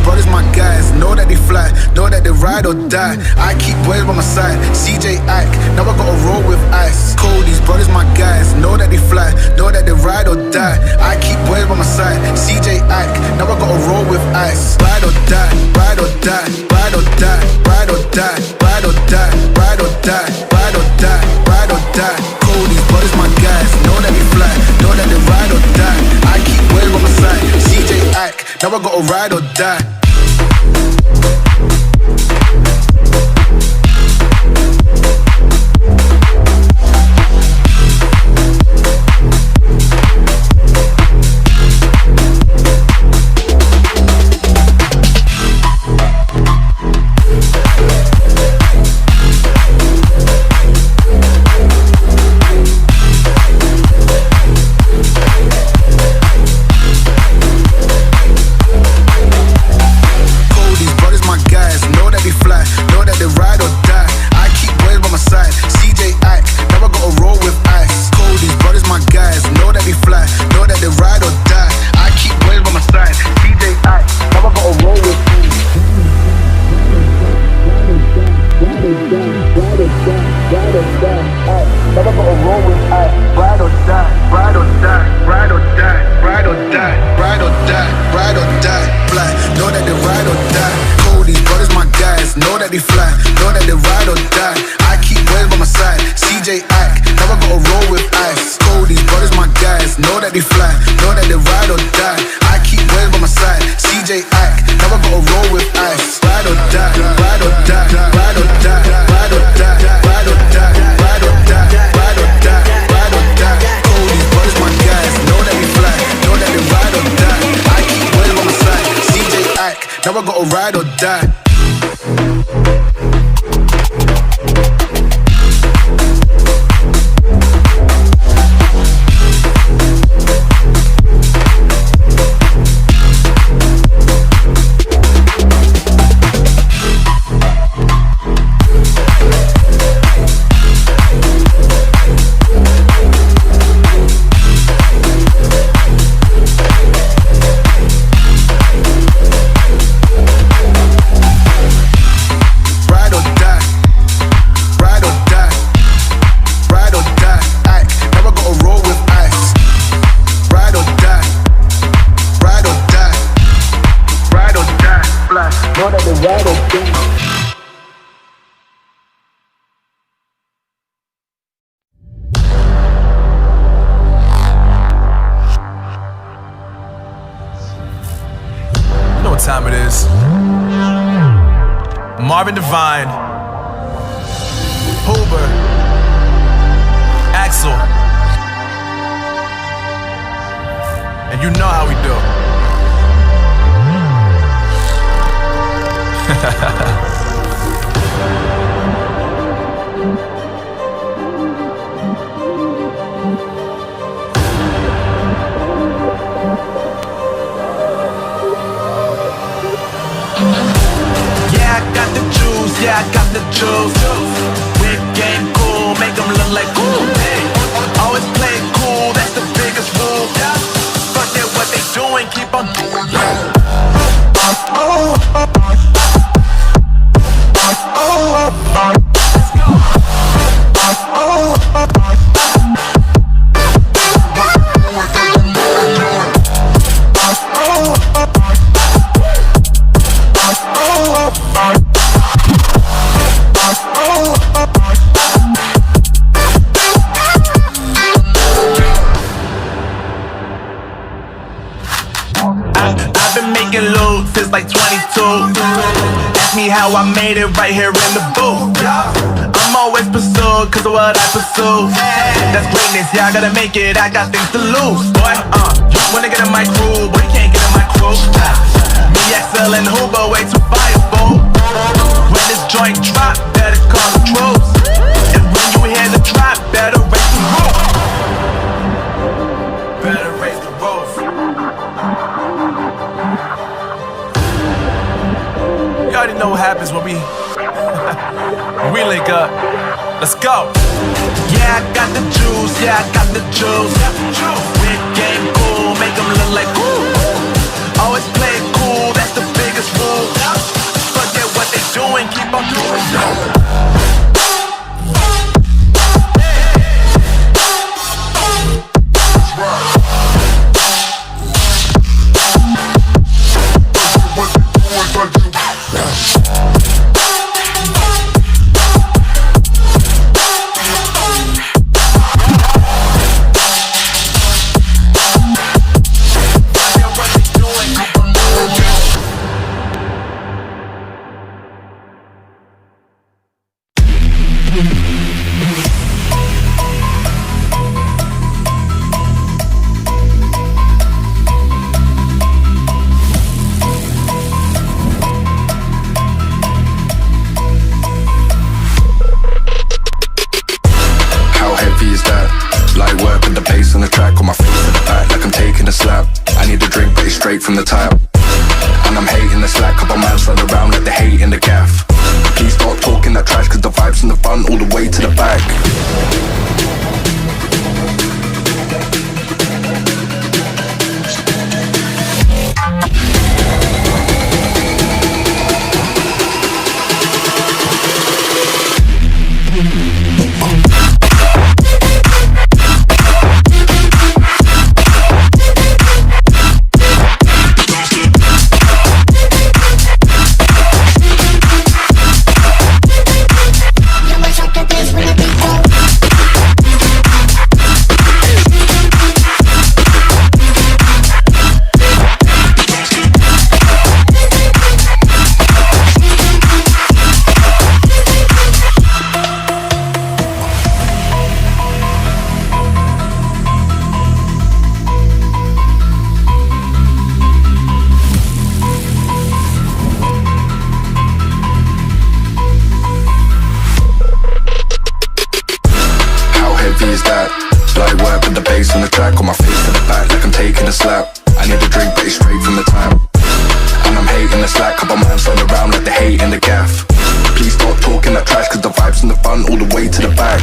brothers my guys, know that they fly, know that they ride or die. I keep boys by my side, CJ Ike, now I gotta roll with ice. Cold, these brothers my guys, know that they fly, know that they ride or die. I keep boys by my side, CJ Ike, now I gotta roll with ice. Ride or die, ride or die, ride or die, ride or die, ride or die, ride or die, ride or die, ride or die. Cold, these brothers my guys, know that they fly, know that they ride or die. I keep boys by my side, CJ Ike, now I gotta ride or die. Now I gotta ride or die. Time it is. Marvin Devine, Huber, Axel, and you know how we do. Yeah, I got the juice. Big game cool, make them look like cool. Hey, always play it cool, that's the biggest rule. Fuck that, what they doing, keep on doing that. I've been making loot since like 22. Ask me how I made it right here in the booth. I'm always pursued cause of what I pursue. That's greatness, yeah, I gotta make it, I got things to lose. Boy, you wanna get in my crew, but you can't get in my crew. Me, Axel, and Huber, way too fireable. When this joint drop, better call the troops. And when you hear the drop, better raise the roof. Better raise the roof. You already know what happens when we when we link up. Let's go. Yeah, I got the juice. Yeah, I got the juice. Big game cool, make them look like cool. Always play it cool, that's the biggest slide around like the hate in the gaff. Please stop talking that trash, cause the vibes in the front all the way to the back. Is that light work with the bass on the track, on my face to the back like I'm taking a slap. I need a drink but it's straight from the tap, and I'm hating the slack. Couple man slide around like the hate in the gaff. Please stop talking that trash, cause the vibes in the front all the way to the back.